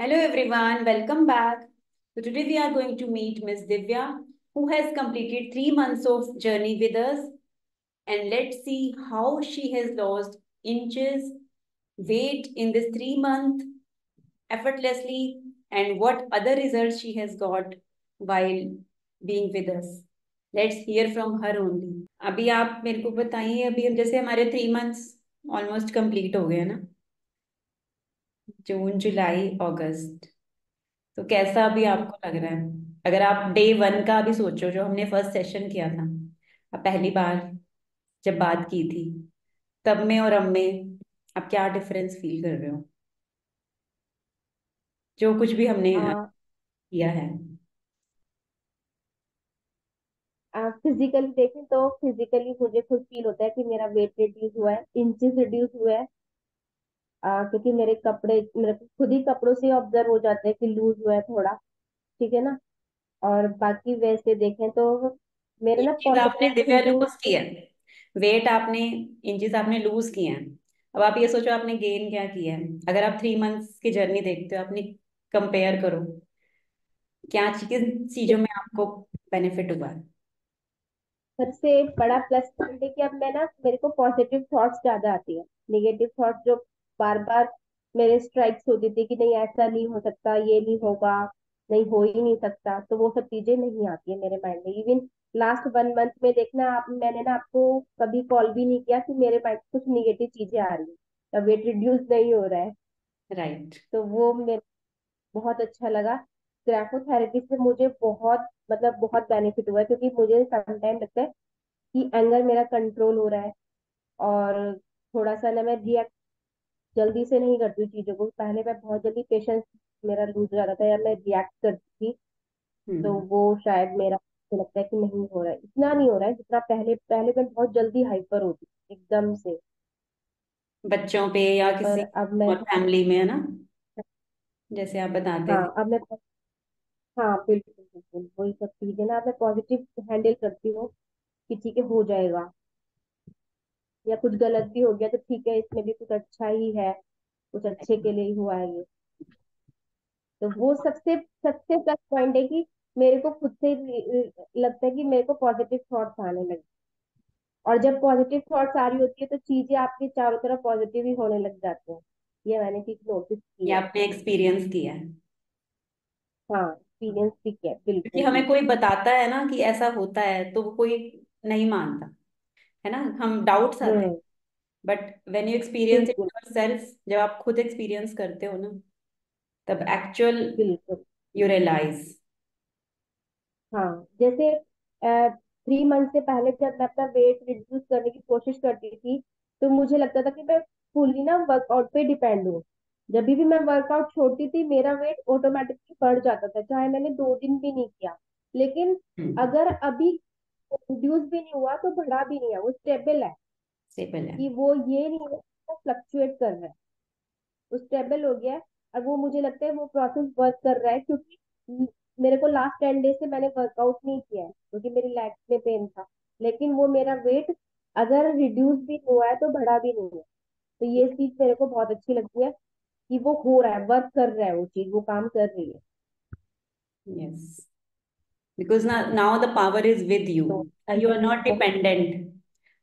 Hello everyone, welcome back. So today we are going to meet Miss Divya, who has completed 3 months of journey with us, and let's see how she has lost inches, weight in this 3 month effortlessly, and what other results she has got while being with us. Let's hear from her only. अभी आप मेरे को बताइए, अभी हम जैसे हमारे 3 months almost complete हो गए ना, जून जुलाई अगस्त। तो कैसा अभी आपको लग रहा है? अगर आप डे 1 का अभी सोचो, जो हमने फर्स्ट सेशन किया था, अब पहली बार जब बात की थी, तब में और अब में आप क्या डिफरेंस फील कर रहे हो, जो कुछ भी हमने किया है? फिजिकली देखें तो फिजिकली मुझे खुद फील होता है कि मेरा वेट रिड्यूस हुआ है, इंचेस रिड्यूस हुआ है। क्योंकि मेरे कपड़े मेरे को खुद ही कपड़ों से ऑब्जर्व हो जाते हैं कि लूज हुआ है थोड़ा। ठीक है ना। और बाकी वैसे देखें तो मेरे ये ना चीज आपने पॉजिटिव दिव्या थिंकिंग। लूज की है, वेट आपने, इंचेस आपने लूज किए हैं। अब आप ये सोचो आपने गेन क्या किया है। अगर आप 3 मंथ्स की जर्नी देखते हो, अपनी कंपेयर करो, क्या किन चीजों में आपको बेनिफिट हुआ है? सबसे बड़ा प्लस पॉइंट है कि अब मैं ना मेरे को पॉजिटिव थॉट्स ज्यादा आती है। नेगेटिव थॉट्स जो बार बार मेरे स्ट्राइक्स होती थी कि नहीं ऐसा नहीं हो सकता, ये नहीं होगा, नहीं हो ही नहीं सकता, तो वो सब चीजें नहीं आती है मेरे माइंड में। इवन लास्ट 1 मंथ में देखना आप, मैंने ना आपको कभी कॉल भी नहीं किया कि मेरे माइंड में कुछ निगेटिव चीजें आ रही है या वेट रिड्यूस नहीं हो रहा है। राइट। तो वो मेरे बहुत अच्छा लगा। ग्राफोथेरेपी से मुझे बहुत मतलब बहुत बेनिफिट हुआ है, क्योंकि मुझे समटाइम लगता है कि एंगर मेरा कंट्रोल हो रहा है। और थोड़ा सा ना मैं रिएक्ट जल्दी से नहीं करती हूँ चीजों को। पहले मैं बहुत जल्दी पेशेंस मेरा लूज हो जाता था या मैं रिएक्ट करती थी। तो हम्म। वो शायद मेरा मुझे लगता है कि नहीं हो रहा है, इतना नहीं हो रहा है जितना पहले। पहले मैं बहुत जल्दी हाइपर होती थी एकदम से। बच्चों पे या पर किसी अब मैं, और फैमिली में, है ना, जैसे आप बताते थे। हाँ अब मैं, हाँ बिल्कुल बिल्कुल वही सब चीजें ना अब मैं पॉजिटिव हैंडल करती हूँ कि ठीक है हो जाएगा। या कुछ गलत भी हो गया तो ठीक है, इसमें भी कुछ अच्छा ही है, कुछ अच्छे के लिए ही हुआ है ये। तो वो सबसे सबसे प्लस पॉइंट है कि मेरे को खुद से लगता है कि मेरे को पॉजिटिव थॉट्स आने लगे। और जब पॉजिटिव थॉट्स आ रही होती है तो चीजें आपके चारों तरफ पॉजिटिव ही होने लग जाते हैं। ये मैंने चीज नोटिस की ये है। आपने एक्सपीरियंस किया है? हाँ एक्सपीरियंस भी किया है, क्योंकि बिल्कुल हमें कोई बिल्कुल। बताता है ना कि ऐसा होता है, तो वो कोई नहीं मानता, है ना, हम डाउट्स आते हैं। Hmm. But when you experience it बिल्कुल योरसेल्फ, जब आप खुद एक्सपीरियंस करते हो ना, तब एक्चुअल बिल्कुल। You realize. हाँ जैसे 3 मंथ से पहले जब मैं अपना वेट रिड्यूस करने की कोशिश करती थी, तो मुझे लगता था कि मैं फुली ना वर्कआउट पे डिपेंड हूँ। जब भी मैं वर्कआउट छोड़ती थी मेरा वेट ऑटोमेटिकली बढ़ जाता था, चाहे मैंने 2 दिन भी नहीं किया। लेकिन हम्म। अगर अभी रिड्यूस भी नहीं हुआ तो बढ़ा भी नहीं है, वो स्टेबल है। सिंपल है। कि वो ये नहीं है कि फ्लक्चुएट कर रहा है, वो स्टेबल हो गया है। और वो मुझे लगता है वो प्रोसेस वर्क कर रहा है, क्योंकि मेरे को लास्ट 10 डेज से मैंने वर्कआउट नहीं किया है क्योंकि मेरी लेग्स में पेन था। लेकिन वो मेरा वेट अगर रिड्यूस भी हुआ है तो बढ़ा भी नहीं है। तो ये चीज मेरे को बहुत अच्छी लगती है कि वो हो रहा है, वर्क कर रहा है, वो चीज वो काम कर रही है। Yes, because now the power is with you. तो यू ऐसे आर ही नॉट डिपेंडेंट।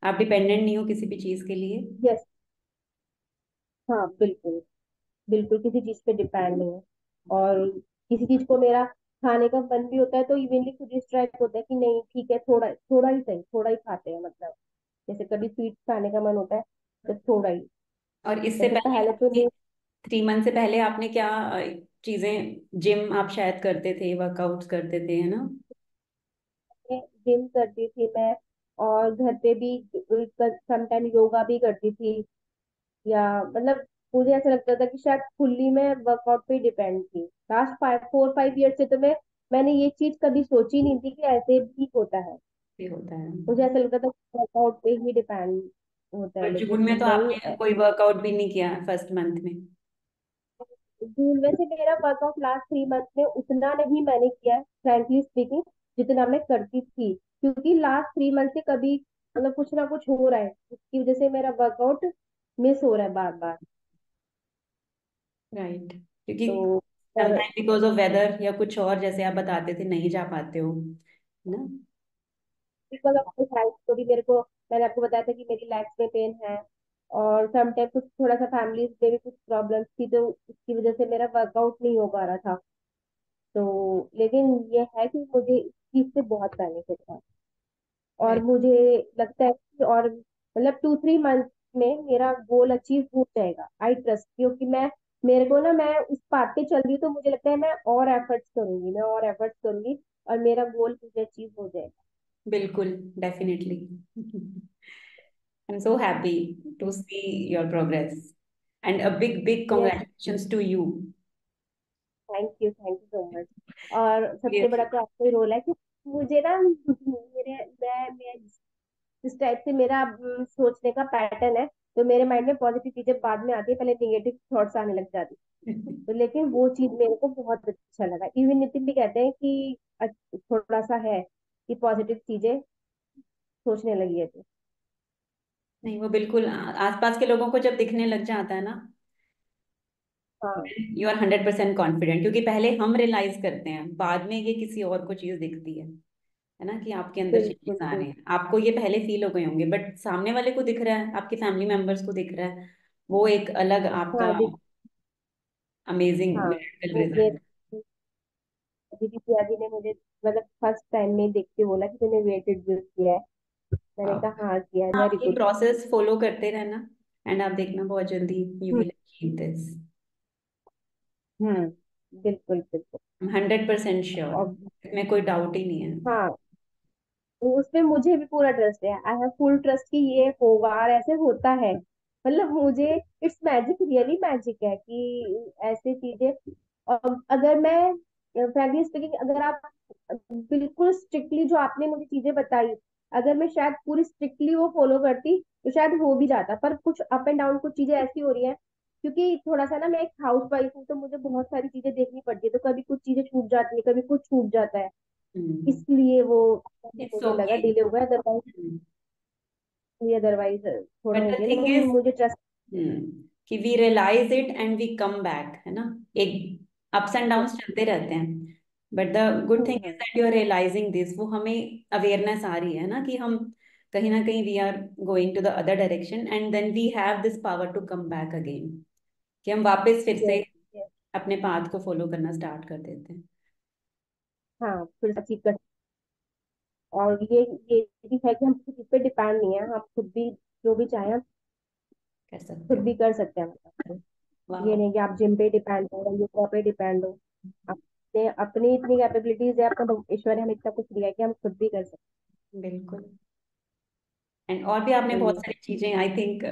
आप डिपेंडेंट नहीं हो किसी भी चीज के लिए। यस। हाँ बिल्कुल बिल्कुल किसी चीज पे डिपेंड नहीं है। और किसी चीज को मेरा खाने का मन भी होता है तो इवनली खुद ही स्ट्राइक होता है कि नहीं ठीक है, थोड़ा थोड़ा ही सही, थोड़ा ही खाते हैं मतलब। जैसे कभी स्वीट खाने का मन होता है तो थोड़ा ही। और इससे जैसे पहले पहले तो आपने, नहीं। 3 मंथ से पहले आपने क्या चीजें, जिम आप शायद करते थे, वर्कआउट्स करते थे, है ना? जिम करती थी मैं, और घर पे भी समटाइम योगा भी करती थी। या मतलब मुझे ऐसा लगता था कि शायद फुल्ली मैं वर्कआउट पे डिपेंड थी। लास्ट 4 5 ईयर से तो मैंने ये चीज कभी सोची नहीं थी कि ऐसे भी होता है। ये होता है। मुझे ऐसा लगता था वर्कआउट पे ही डिपेंड होता है, और जून लेकिन में तो नहीं। आपने कोई वर्कआउट भी नहीं किया फर्स्ट मंथ में? जून में से मेरा वर्कआउट लास्ट 3 मंथ में उतना नहीं मैंने किया है फ्रैंकली स्पीकिंग, जितना मैं करती थी। क्योंकि लास्ट 3 मंथ से कभी मतलब कुछ ना कुछ हो रहा है जिसकी वजह से मेरा वर्कआउट मिस हो रहा है बार बार। राइट, क्योंकि तो और समटाइम बिकॉज ऑफ वेदर या कुछ और, जैसे आप बताते थे नहीं जा पाते हो, है ना? बिकॉज ऑफ हेल्थ को भी मेरे को, मैंने आपको बताया था कि मेरी लेग्स में पेन है, और समटाइम कुछ थोड़ा सा फैमिली में भी कुछ प्रॉब्लम्स थी, तो उसकी वजह से मेरा वर्कआउट नहीं हो पा रहा था। तो लेकिन ये है कि मुझे इस चीज से बहुत बेनिफिट है, और मुझे लगता है कि और मतलब 2-3 मंथ में मेरा गोल अचीव हो जाएगा, आई ट्रस्ट, क्योंकि मैं, मेरे को ना, मैं उस पाथ पे चल रही हूँ, तो मुझे लगता है मैं और एफर्ट्स करूंगी, मैं और एफर्ट्स करूंगी, और मेरा गोल मुझे अचीव हो जाएगा। बिल्कुल, definitely. I am so happy to see your progress and a big big yes, congratulations to you. Thank you so much. और सबसे बड़ा तो आपका ही रोल है कि मुझे ना, मेरे मैं जिस टाइप से मेरा सोचने का पैटर्न है, तो मेरे माइंड में पॉजिटिव चीजें बाद में आती है, पहले नेगेटिव थॉट्स आने लग जाती है। तो लेकिन वो चीज मेरे को बहुत अच्छा लगा, इवन नितिन भी कहते हैं कि थोड़ा सा है कि पॉजिटिव चीजें सोचने लगी है तो। नहीं, वो बिल्कुल आसपास के लोगों को जब दिखने लग जाता है ना, हाँ यू आर 100% कॉन्फिडेंट, क्योंकि पहले हम रियलाइज करते हैं, बाद में ये किसी और को चीज दिखती है ना, कि आपके अंदर बिल्कुल चेंजेस आ बिल्कुल। रहे हैं, आपको ये पहले फील हो गए होंगे, बट सामने वाले को दिख रहा है, आपके फैमिली मेंबर्स को दिख रहा है, वो एक अलग आपका हाँ अमेजिंग हाँ, मिरेकल वो ये रिजल्ट। दीदी पिया जी ने मुझे मतलब फर्स्ट टाइम में देख के बोला कि तूने वेट रिड्यूस किया है। मैंने कहा हाँ किया है, आप वेरी ये गुड। प्रोसेस फॉलो करते रहना, एंड आप देखना बहुत जल्दी you hmm will achieve this. Hmm, बिल्कुल बिल्कुल। 100% श्योर, और इसमें कोई डाउट ही नहीं है। हाँ, उसमें मुझे भी पूरा ट्रस्ट है, आई हैव फुल ट्रस्ट कि ये होगा और ऐसे होता है। मतलब मुझे, इट्स मैजिक, रियली मैजिक है कि ऐसे चीजें। अगर मैं फ्रैंकली स्पीकिंग, अगर आप बिल्कुल स्ट्रिक्टली जो आपने मुझे चीजें बताई, अगर मैं शायद पूरी स्ट्रिक्टली वो फॉलो करती, तो शायद हो भी जाता, पर कुछ अप एंड डाउन कुछ चीजें ऐसी हो रही हैं, क्योंकि थोड़ा सा ना मैं एक हाउस वाइफ हूँ, तो मुझे बहुत सारी चीजें देखनी पड़ती है, तो कभी कुछ चीजें छूट जाती है, कभी कुछ छूट जाता है, इसलिए वो इट्स मुझे लगा ओके। डिले हुआ है, अदरवाइज थोड़ा बट हो द गया, थिंग लेकिन इज, मुझे ट्रस्ट। कि we realize it and we come back, है ना? एक अप्स एंड डाउन्स चलते रहते हैं, but the good thing is hmm, that you are realizing this, वो हमें अवेयरनेस आ रही है ना, कि हम कहीं ना कहीं we are going to the other direction, and then we have this power to come back again, कि हम वापस फिर से यस यस। अपने पाथ को फॉलो करना स्टार्ट कर देते हैं। हाँ, फिर से अचीव कर। और ये भी है कि हम किसी पे डिपेंड नहीं है, हम खुद भी जो भी चाहें हम कर सकते खुद हैं। भी कर सकते हैं, मतलब ये वाह। नहीं कि आप जिम पे डिपेंड हो, योगा पे डिपेंड हो। अपने अपनी इतनी कैपेबिलिटीज है, अपना ईश्वर ने हमें इतना कुछ दिया है कि हम खुद भी कर सकते बिल्कुल। एंड और भी आपने हैं। बहुत तो सारी चीजें आई थिंक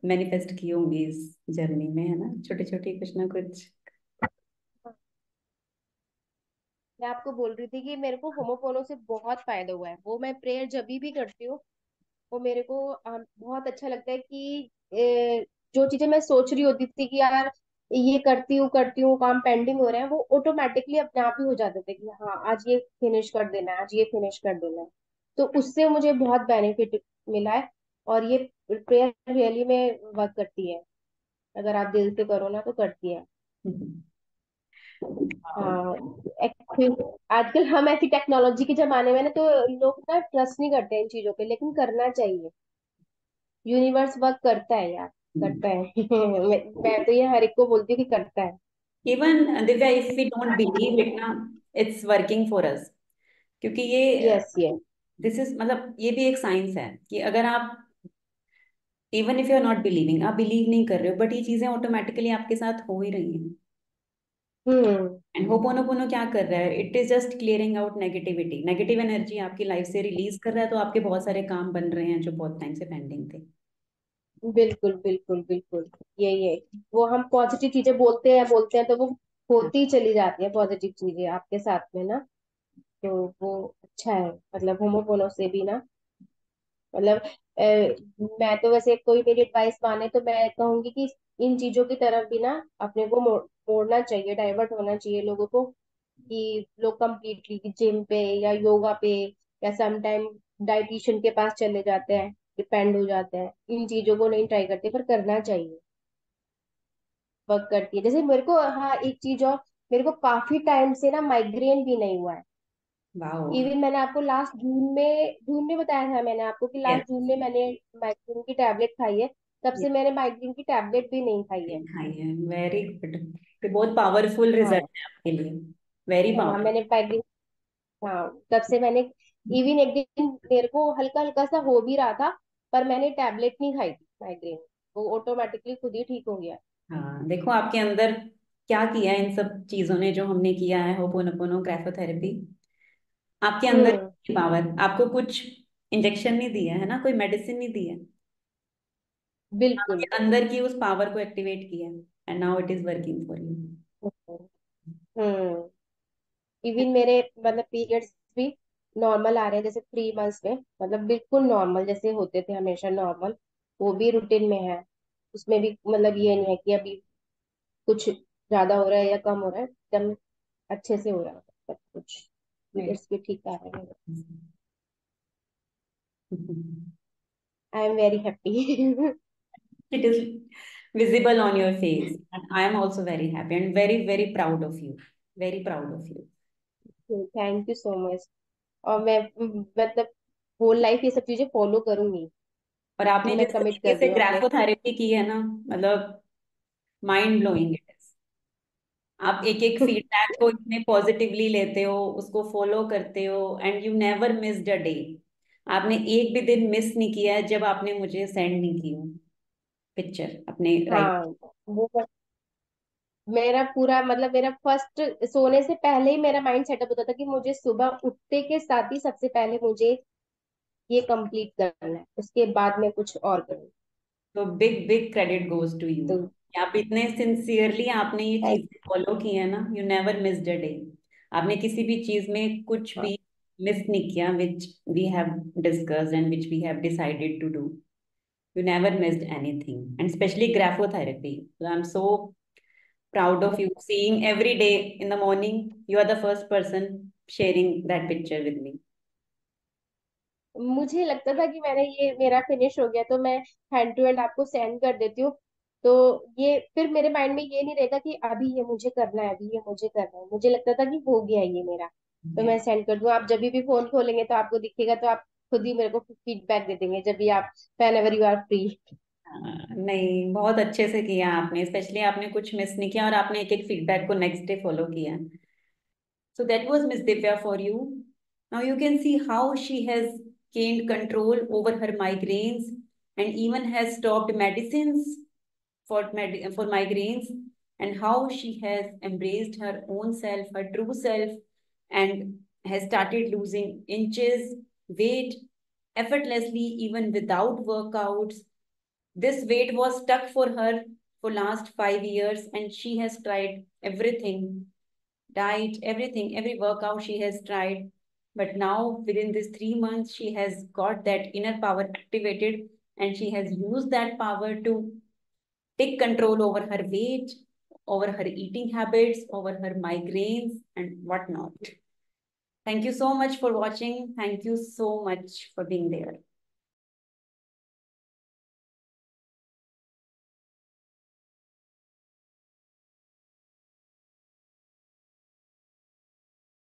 मैनिफेस्ट की होंगी इस जर्नी में, है ना, छोटी छोटी कुछ ना कुछ। मैं आपको बोल रही थी कि मेरे को होमोपोनो से बहुत फायदा हुआ है, वो मैं प्रेयर जब भी करती हूँ, वो मेरे को बहुत अच्छा लगता है कि जो चीजें मैं सोच रही होती थी कि यार ये करती हूँ, काम पेंडिंग हो रहे हैं, वो ऑटोमेटिकली अपने आप ही हो जाते थे कि हाँ आज ये फिनिश कर देना है, आज ये फिनिश कर देना है। तो उससे मुझे बहुत बेनिफिट मिला है, और ये प्रेयर रियली में वर्क करती है, अगर आप दिल से करो ना तो करती है। हाँ, एक्चुअली आजकल हम ऐसी टेक्नोलॉजी के जमाने में ना, तो लोग ना ट्रस्ट नहीं करते इन चीजों पे, लेकिन करना चाहिए। यूनिवर्स वर्क करता है यार, करता है। मैं तो ये हर एक को बोलती हूँ कि करता है। Even Divya, if we don't believe it ना, इट्स वर्किंग फॉर अस, क्योंकि ये यस यस। दिस इज, मतलब ये भी एक साइंस है, कि अगर आप, even if you are not believing, आप बिलीव नहीं कर रहे हो, बट ये चीजें ऑटोमेटिकली आपके साथ हो ही रही हैं। हम्म, एंड होपोनोपोनो क्या कर रहा है, it is just clearing out negativity, negative energy आपकी लाइफ से रिलीज कर रहा है, तो आपके बहुत सारे काम बन रहे हैं जो बहुत टाइम से पेंडिंग थे। बिल्कुल बिल्कुल बिल्कुल। यही है, वो हम पॉजिटिव चीजें बोलते हैं तो वो हाँ। होती चली जाती है पॉजिटिव चीजें आपके साथ में ना। तो वो अच्छा है, मतलब होमोपोनो से भी ना, मतलब मैं तो वैसे, कोई मेरी एडवाइस माने तो मैं कहूंगी कि इन चीजों की तरफ भी ना अपने को मोड़ना चाहिए, डाइवर्ट होना चाहिए लोगों को, कि लोग कंप्लीटली जिम पे या योगा पे या सम टाइम डाइटिशियन के पास चले जाते हैं, डिपेंड हो जाते हैं, इन चीजों को नहीं ट्राई करते, पर करना चाहिए, वर्क करती है। जैसे मेरे को, हाँ एक चीज और, मेरे को काफी टाइम से ना माइग्रेन भी नहीं हुआ है। वाओ। इवन मैंने आपको लास्ट जून में बताया था मैंने आपको कि यस। लास्ट जून में मैंने माइग्रेन की टैबलेट खाई है। तब से मैंने माइग्रेन की टैबलेट भी नहीं खाई है। खाई है, वेरी गुड। बहुत पावरफुल हाँ। रिजल्ट है आपके लिए, वेरी हाँ पावरफुल। मैंने माइग्रेन, हाँ तब से मैंने, इवन एक दिन मेरे को हल्का हल्का सा हो भी रहा था, पर मैंने टैबलेट नहीं खाई थी माइग्रेन, वो ऑटोमेटिकली खुद ही ठीक हो गया। हाँ, देखो आपके अंदर क्या किया है इन सब चीजों ने जो हमने किया है, होपोनोपोनो ग्राफोथेरेपी। आपके अंदर हम्म। पावर, आपको कुछ इंजेक्शन नहीं दिया है ना, कोई मेडिसिन नहीं दी है, आपके बिल्कुल। अंदर की उस पावर को एक्टिवेट किया है, and now it is working for you. Hmm. Even मेरे मतलब पीरियड्स भी नॉर्मल आ रहे हैं, जैसे 3 मंथ्स में, मतलब बिल्कुल नॉर्मल जैसे होते थे हमेशा नॉर्मल, वो भी रूटीन में है। उसमें भी मतलब ये नहीं है कि अभी कुछ ज्यादा हो रहा है या कम हो रहा है, एकदम अच्छे से हो रहा है सब कुछ। पीरियड्स भी ठीक आ रहे हैं। I am very happy. It is visible on your face, and I am also very happy and very, very proud of you. Very proud of you. Thank you so much. और मैं मतलब whole life ये सब चीजें follow करूंगी। और आपने ये मैं जिस कमिट तरीके कर से रही हूँ अपने। ग्राफोथेरेपी की है ना, मतलब माइंड ब्लोइंग इट इज। आप एक एक फीडबैक को इतने पॉजिटिवली लेते हो, उसको फॉलो करते हो, and you never missed a day. आपने एक भी दिन मिस नहीं किया है जब आपने मुझे सेंड नहीं की हो पिक्चर अपने राइट। हाँ वो मेरा पूरा मतलब मेरा फर्स्ट सोने से पहले ही मेरा माइंड सेटअप होता था कि मुझे सुबह उठते के साथ ही सबसे पहले मुझे ये कंप्लीट करना है, उसके बाद में कुछ और करूँ। तो big big credit goes to you. तो आप इतने सिंसियरली आपने ये थैंक। चीजें फॉलो की है ना, you never missed a day. आपने किसी भी चीज में कुछ भी मिस नहीं किया which we have discussed and which we have decided to do. You never missed anything, and especially graphotherapy. So I'm so proud of you. Seeing every day in the morning, you are the first person sharing that picture with me. मुझे लगता था कि मैंने ये मेरा finish हो गया तो मैं हैंड टू हैंड आपको सेंड कर देती हूँ। तो ये फिर मेरे माइंड में ये नहीं रहेगा कि अभी ये मुझे करना है, अभी ये मुझे करना है, मुझे लगता था कि हो गया ये मेरा, तो Yeah. मैं सेंड कर दूँ। आप जब भी फोन खोलेंगे तो आपको दिखेगा, तो आप खुद ही मेरे को फीडबैक दे देंगे जब भी आप, whenever you are free. नहीं, बहुत अच्छे से किया आपने, स्पेशली आपने कुछ मिस नहीं किया और आपने एक एक फीडबैक को नेक्स्ट डे फॉलो किया। So that was Miss Divya for you. Now you can see how she has gained control over her migraines and even has stopped medicines for migraines, and how she has embraced her own self, her true self, and has started losing inches, weight effortlessly, even without workouts. This weight was stuck for her for last 5 years, and she has tried everything, diet, everything, every workout she has tried. But now, within this 3 months, she has got that inner power activated, and she has used that power to take control over her weight, over her eating habits, over her migraines, and whatnot. Thank you so much for watching. Thank you so much for being there.